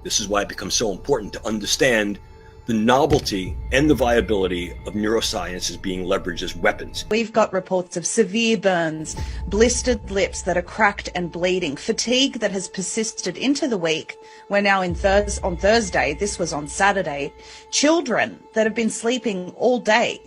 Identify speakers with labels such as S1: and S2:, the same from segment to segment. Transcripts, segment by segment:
S1: This is why it becomes so important to understand the novelty and the viability of neuroscience as being leveraged as weapons.
S2: We've got reports of severe burns, blistered lips that are cracked and bleeding, fatigue that has persisted into the week. We're now on Thursday, this was on Saturday. Children that have been sleeping all day.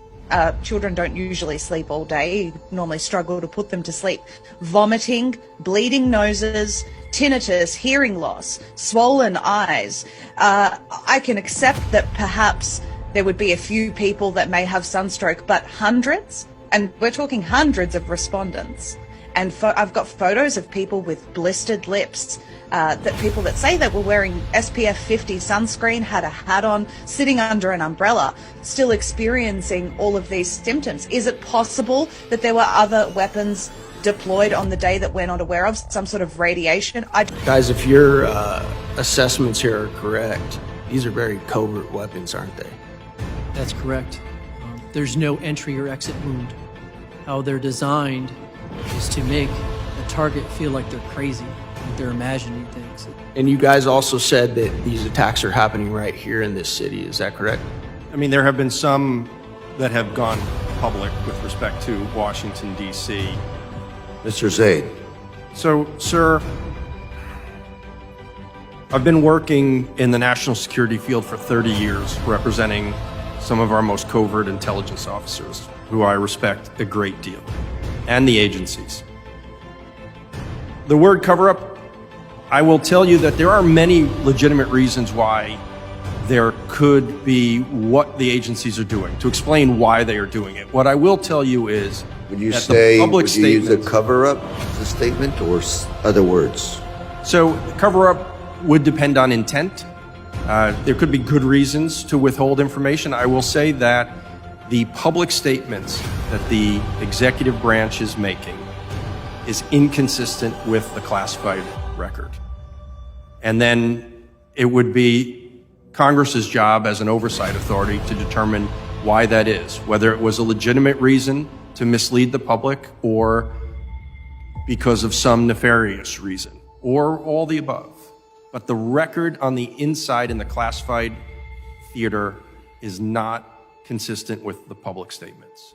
S2: Children don't usually sleep all day, you normally struggle to put them to sleep. Vomiting, bleeding noses, tinnitus, hearing loss, swollen eyes. I can accept that perhaps there would be a few people that may have sunstroke, but hundreds, and we're talking hundreds of respondents. And I've got photos of people with blistered lips, that people that say that were wearing SPF 50 sunscreen, had a hat on, sitting under an umbrella, still experiencing all of these symptoms. Is it possible that there were other weapons deployed on the day that we're not aware of, some sort of radiation?
S3: Guys, if your assessments here are correct, these are very covert weapons, aren't they?
S4: That's correct. There's no entry or exit wound. How they're designed is to make the target feel like they're crazy, like they're imagining things.
S3: And you guys also said that these attacks are happening right here in this city, is that correct?
S5: I mean, there have been some that have gone public with respect to Washington, D.C.
S6: Mr. Zaid.
S5: So, sir, I've been working in the national security field for 30 years, representing some of our most covert intelligence officers, who I respect a great deal, and the agencies. The word cover-up, I will tell you that there are many legitimate reasons why there could be what the agencies are doing, to explain why they are doing it. What I will tell you is
S6: Would you
S5: that
S6: say,
S5: the public
S6: would you use a
S5: statement,
S6: cover-up as a statement or other words?
S5: so cover-up would depend on intent. There could be good reasons to withhold information. I will say that the public statements that the executive branch is making is inconsistent with the classified record. And then it would be Congress's job as an oversight authority to determine why that is, whether it was a legitimate reason to mislead the public or because of some nefarious reason, or all the above. But the record on the inside in the classified theater is not consistent with the public statements.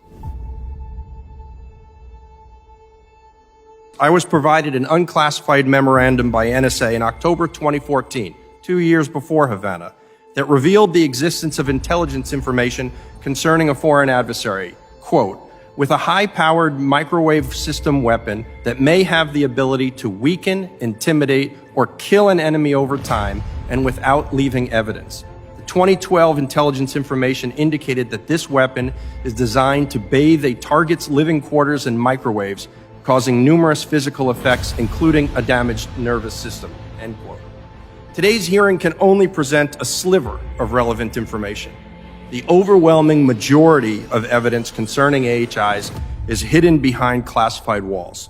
S5: I was provided an unclassified memorandum by NSA in October 2014, 2 years before Havana, that revealed the existence of intelligence information concerning a foreign adversary, quote, with a high-powered microwave system weapon that may have the ability to weaken, intimidate, or kill an enemy over time and without leaving evidence. The 2012 intelligence information indicated that this weapon is designed to bathe a target's living quarters in microwaves, causing numerous physical effects, including a damaged nervous system, end quote. Today's hearing can only present a sliver of relevant information. The overwhelming majority of evidence concerning AHIs is hidden behind classified walls.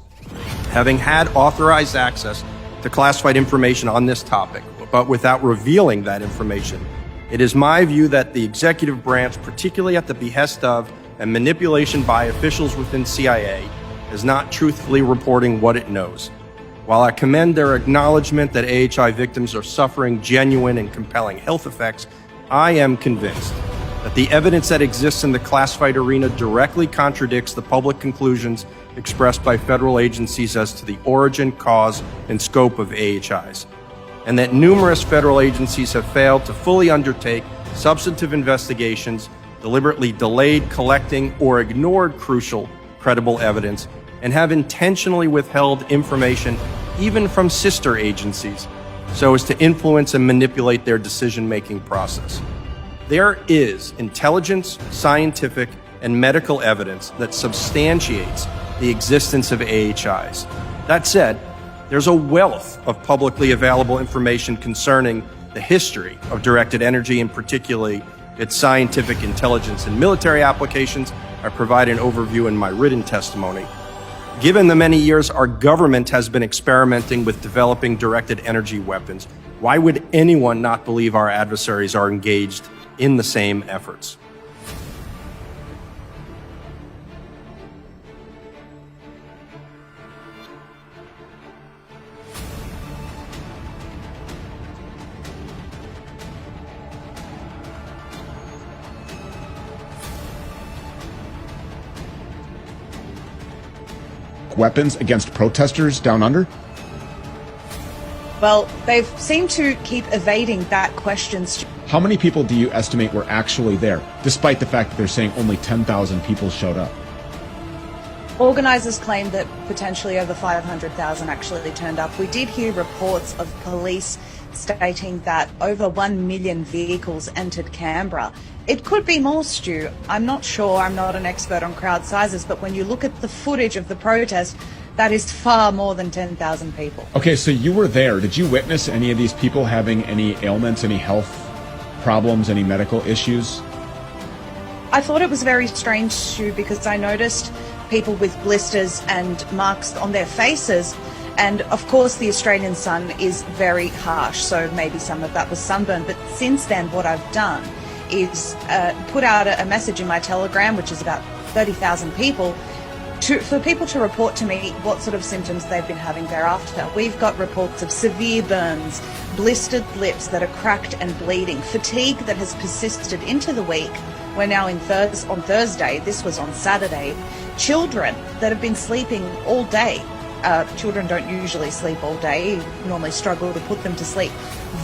S5: Having had authorized access to classified information on this topic, but without revealing that information, it is my view that the executive branch, particularly at the behest of and manipulation by officials within CIA, is not truthfully reporting what it knows. While I commend their acknowledgement that AHI victims are suffering genuine and compelling health effects, I am convinced that the evidence that exists in the classified arena directly contradicts the public conclusions expressed by federal agencies as to the origin, cause, and scope of AHIs, and that numerous federal agencies have failed to fully undertake substantive investigations, deliberately delayed collecting or ignored crucial, credible evidence, and have intentionally withheld information even from sister agencies so as to influence and manipulate their decision-making process. There is intelligence, scientific, and medical evidence that substantiates the existence of AHIs. That said, there's a wealth of publicly available information concerning the history of directed energy, and particularly its scientific, intelligence, and military applications. I provide an overview in my written testimony. Given the many years our government has been experimenting with developing directed energy weapons, why would anyone not believe our adversaries are engaged in the same efforts?
S7: weapons against protesters down under?
S2: Well, they've seemed to keep evading that question.
S7: How many people do you estimate were actually there, despite the fact that they're saying only 10,000 people showed up?
S2: Organisers claim that potentially over 500,000 actually turned up. We did hear reports of police stating that over 1 million vehicles entered Canberra. It could be more, Stu. I'm not sure. I'm not an expert on crowd sizes, but when you look at the footage of the protest, that is far more than 10,000 people.
S7: Okay, so you were there. Did you witness any of these people having any ailments, any health problems, any medical issues?
S2: I thought it was very strange, Stu, because I noticed people with blisters and marks on their faces. And of course, the Australian sun is very harsh, so maybe some of that was sunburn. But since then, what I've done is put out a message in my Telegram, which is about 30,000 people, for people to report to me what sort of symptoms they've been having thereafter. We've got reports of severe burns, blistered lips that are cracked and bleeding, fatigue that has persisted into the week. We're now on Thursday, this was on Saturday. Children that have been sleeping all day. Children don't usually sleep all day, you normally struggle to put them to sleep.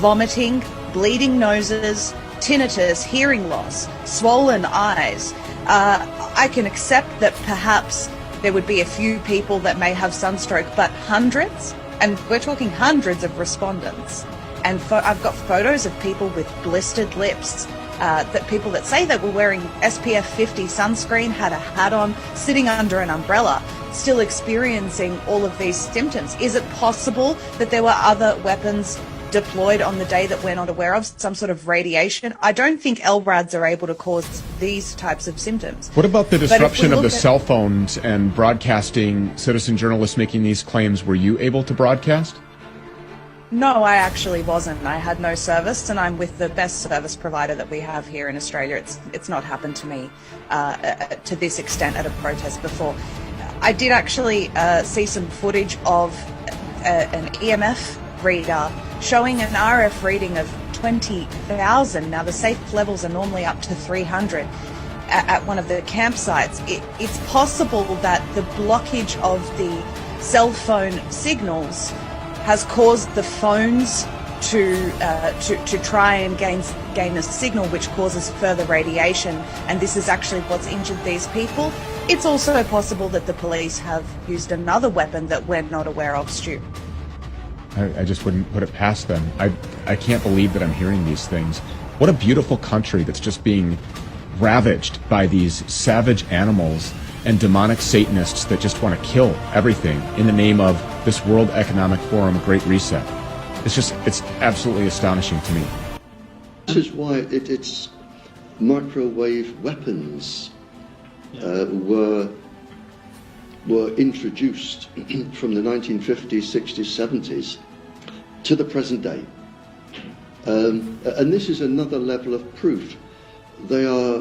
S2: Vomiting, bleeding noses, tinnitus, hearing loss, swollen eyes. I can accept that perhaps there would be a few people that may have sunstroke, but hundreds, and we're talking hundreds of respondents. And I've got photos of people with blistered lips, that people that say they were wearing SPF 50 sunscreen, had a hat on, sitting under an umbrella, still experiencing all of these symptoms. Is it possible that there were other weapons deployed on the day that we're not aware of, some sort of radiation? I don't think LRADs are able to cause these types of symptoms.
S7: What about the disruption of the cell phones and broadcasting, citizen journalists making these claims? Were you able to broadcast?
S2: No, I actually wasn't. I had no service, and I'm with the best service provider that we have here in Australia. It's not happened to me to this extent at a protest before. I did actually see some footage of an EMF reader showing an RF reading of 20,000. Now, the safe levels are normally up to 300 at one of the campsites. It's possible that the blockage of the cell phone signals has caused the phones to try and gain a signal, which causes further radiation, and this is actually what's injured these people. It's also possible that the police have used another weapon that we're not aware of, Stu.
S7: I just wouldn't put it past them. I can't believe that I'm hearing these things. What a beautiful country that's just being ravaged by these savage animals and demonic Satanists that just want to kill everything in the name of this World Economic Forum Great Reset. It's absolutely astonishing to me.
S6: This is why it's microwave weapons were introduced from the 1950s, 60s, 70s to the present day. And this is another level of proof. They are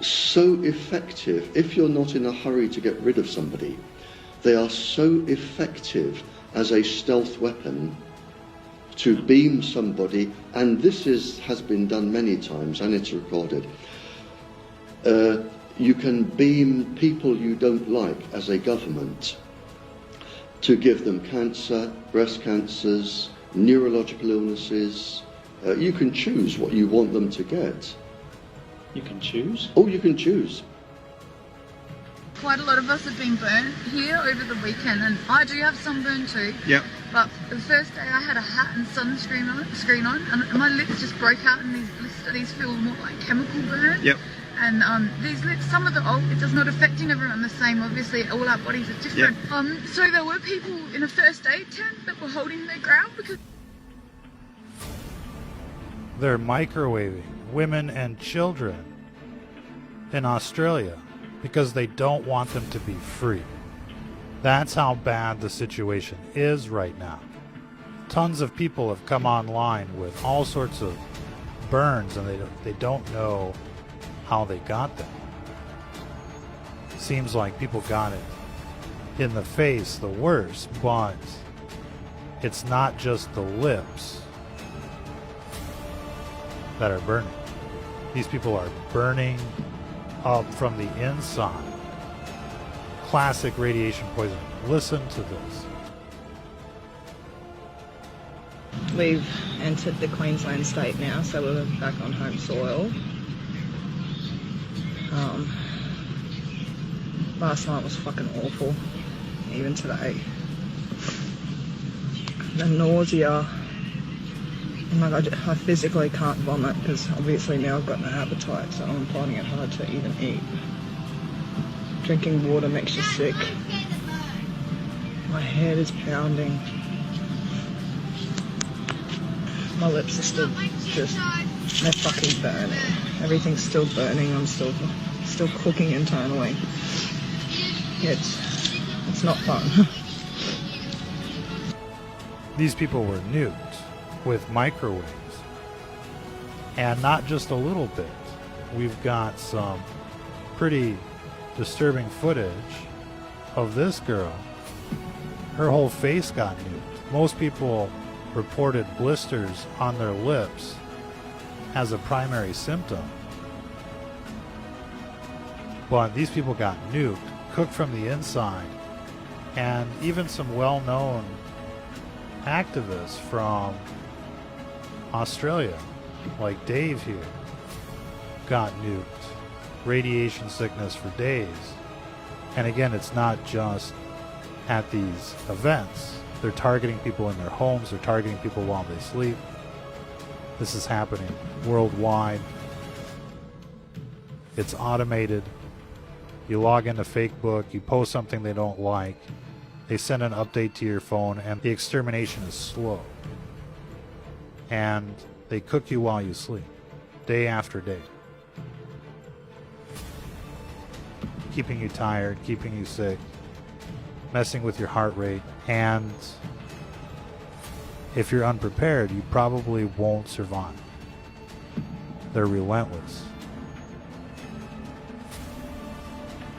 S6: so effective. If you're not in a hurry to get rid of somebody, they are so effective as a stealth weapon to beam somebody, and this has been done many times, and it's recorded. You can beam people you don't like as a government to give them cancer, breast cancers, neurological illnesses. You can choose what you want them to get.
S8: You can choose?
S6: Oh, you can choose.
S9: Quite a lot of us have been burnt here over the weekend, and I do have sunburn too.
S8: Yep.
S9: But the first day I had a hat and sunscreen on, and my lips just broke out, and these feel more like chemical burns.
S8: Yep.
S9: And these lips, some of it does not affecting everyone the same. Obviously, all our bodies are different. Yep. So there were people in a first aid tent that were holding their ground because
S10: they're microwaving women and children in Australia because they don't want them to be free. That's how bad the situation is right now. Tons of people have come online with all sorts of burns, and they don't know how they got them. Seems like people got it in the face the worst, but it's not just the lips that are burning. These people are burning up from the inside. Classic radiation poisoning. Listen to this.
S11: We've entered the Queensland state now, so we're back on home soil. Last night was fucking awful, even today. The nausea. Oh my god, I physically can't vomit because obviously now I've got no appetite, so I'm finding it hard to even eat. Drinking water makes you sick. My head is pounding. My lips are still just, they're fucking burning. Everything's still burning. I'm still cooking internally. It's not fun.
S10: These people were nuked with microwaves. And not just a little bit. We've got some pretty disturbing footage of this girl. Her whole face got nuked. Most people reported blisters on their lips as a primary symptom. But these people got nuked, cooked from the inside, and even some well-known activists from Australia, like Dave here, got nuked. Radiation sickness for days. And again, it's not just at these events. They're targeting people in their homes. They're targeting people while they sleep. This is happening worldwide. It's automated. You log into Facebook, you post something they don't like, they send an update to your phone, and the extermination is slow. And they cook you while you sleep, day after day. Keeping you tired, keeping you sick, messing with your heart rate, and if you're unprepared, you probably won't survive. They're relentless.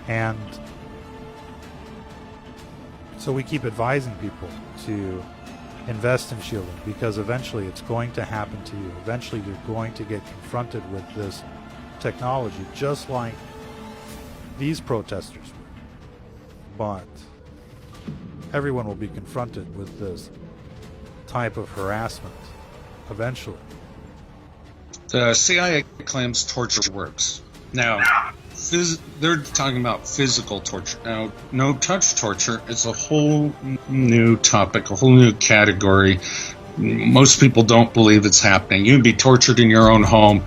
S10: And so we keep advising people to invest in shielding, because eventually it's going to happen to you. Eventually you're going to get confronted with this technology, just like these protesters were. But everyone will be confronted with this type of harassment eventually.
S12: The CIA claims torture works. Now, they're talking about physical torture. Now, no touch torture is a whole new topic, a whole new category. Most people don't believe it's happening. You can be tortured in your own home.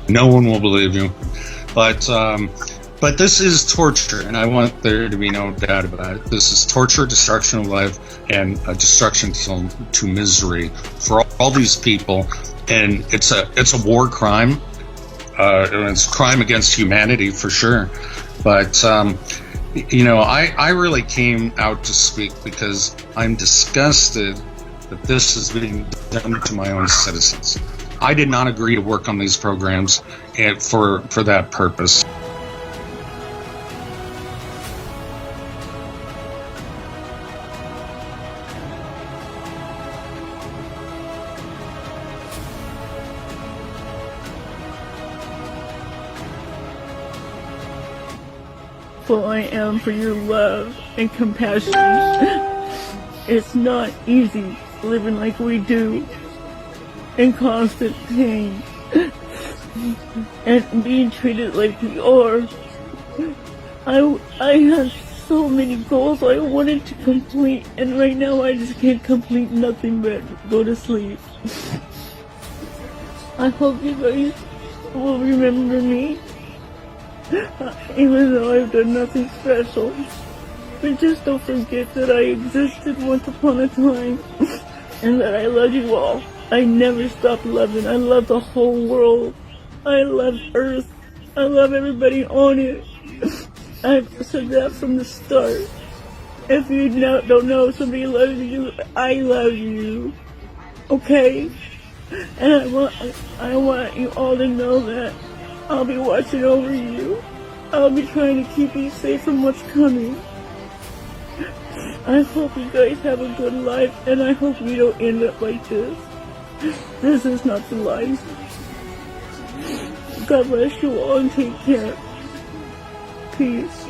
S12: No one will believe you. But this is torture, and I want there to be no doubt about it. This is torture, destruction of life, and destruction to misery for all these people. And it's a war crime. It's a crime against humanity for sure. But, I really came out to speak because I'm disgusted that this is being done to my own citizens. I did not agree to work on these programs for that purpose.
S13: I am for your love and compassion. It's not easy living like we do, in constant pain, and being treated like we are. I had so many goals I wanted to complete, and right now I just can't complete nothing but go to sleep. I hope you guys will remember me. Even though I've done nothing special, but just don't forget that I existed once upon a time, and that I love you all. I never stopped loving. I love the whole world. I love Earth. I love everybody on it. I've said that from the start. If you don't know somebody loves you, I love you. Okay? And I want you all to know that I'll be watching over you. I'll be trying to keep you safe from what's coming. I hope you guys have a good life, and I hope you don't end up like this. This is not the life. God bless you all and take care. Peace.